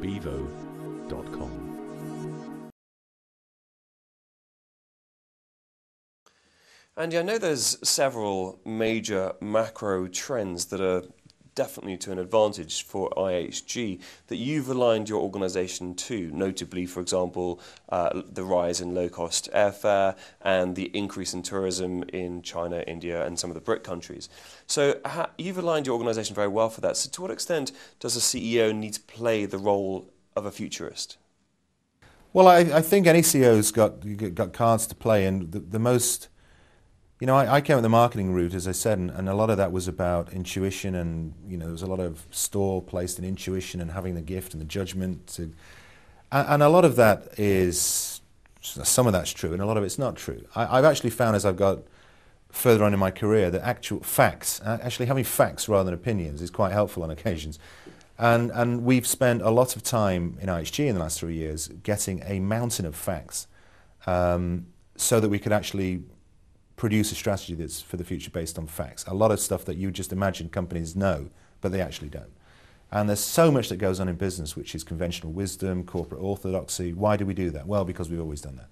bevo.com. Andy, I know there's several major macro trends that are definitely to an advantage for IHG that you've aligned your organisation to, notably, for example, the rise in low-cost airfare and the increase in tourism in China, India and some of the BRIC countries. So you've aligned your organisation very well for that. So to what extent does a CEO need to play the role of a futurist? Well, I think any CEO's got cards to play, and the most... You know, I came at the marketing route, as I said, and a lot of that was about intuition, and there was a lot of store placed in intuition and having the gift and the judgment. And a lot of that is, some of that's true, and a lot of it's not true. I've actually found, as I've got further on in my career, that actual facts, actually having facts rather than opinions, is quite helpful on occasions. And we've spent a lot of time in IHG in the last 3 years getting a mountain of facts so that we could actually produce a strategy that's for the future based on facts. A lot of stuff that you just imagine companies know, but they actually don't. And there's so much that goes on in business, which is conventional wisdom, corporate orthodoxy. Why do we do that? Well, because we've always done that.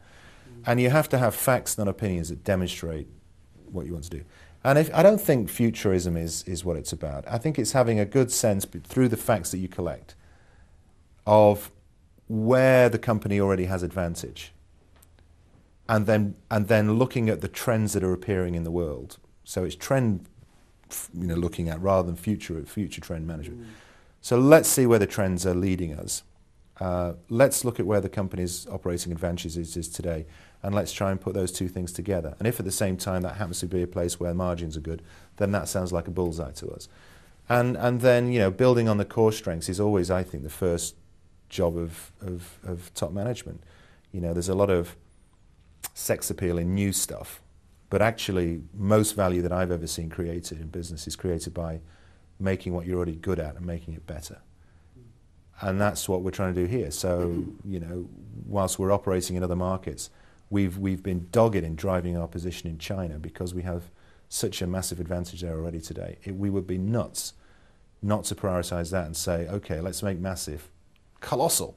And you have to have facts, not opinions, that demonstrate what you want to do. And I don't think futurism is what it's about. I think it's having a good sense through the facts that you collect of where the company already has advantage. And then looking at the trends that are appearing in the world. So it's trend, looking at rather than future trend management. So let's see where the trends are leading us. Let's look at where the company's operating advantages is today, and let's try and put those two things together. And if at the same time that happens to be a place where margins are good, then that sounds like a bullseye to us. And then building on the core strengths is always, I think, the first job of top management. There's a lot of sex appeal in new stuff, but actually most value that I've ever seen created in business is created by making what you're already good at and making it better. And that's what we're trying to do here. So, whilst we're operating in other markets, we've been dogged in driving our position in China because we have such a massive advantage there already today. We would be nuts not to prioritize that and say, okay, let's make massive, colossal.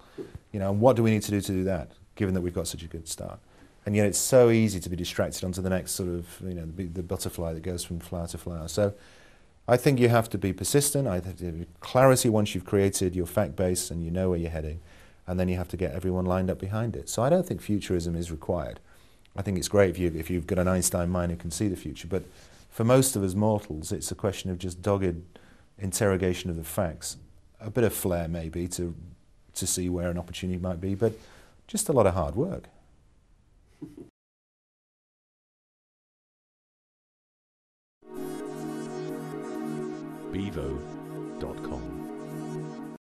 And what do we need to do that, given that we've got such a good start? And yet it's so easy to be distracted onto the next sort of, the butterfly that goes from flower to flower. So I think you have to be persistent. I think you have clarity once you've created your fact base and you know where you're heading. And then you have to get everyone lined up behind it. So I don't think futurism is required. I think it's great if you've got an Einstein mind who can see the future. But for most of us mortals, it's a question of just dogged interrogation of the facts. A bit of flair maybe to see where an opportunity might be, but just a lot of hard work. bevo.com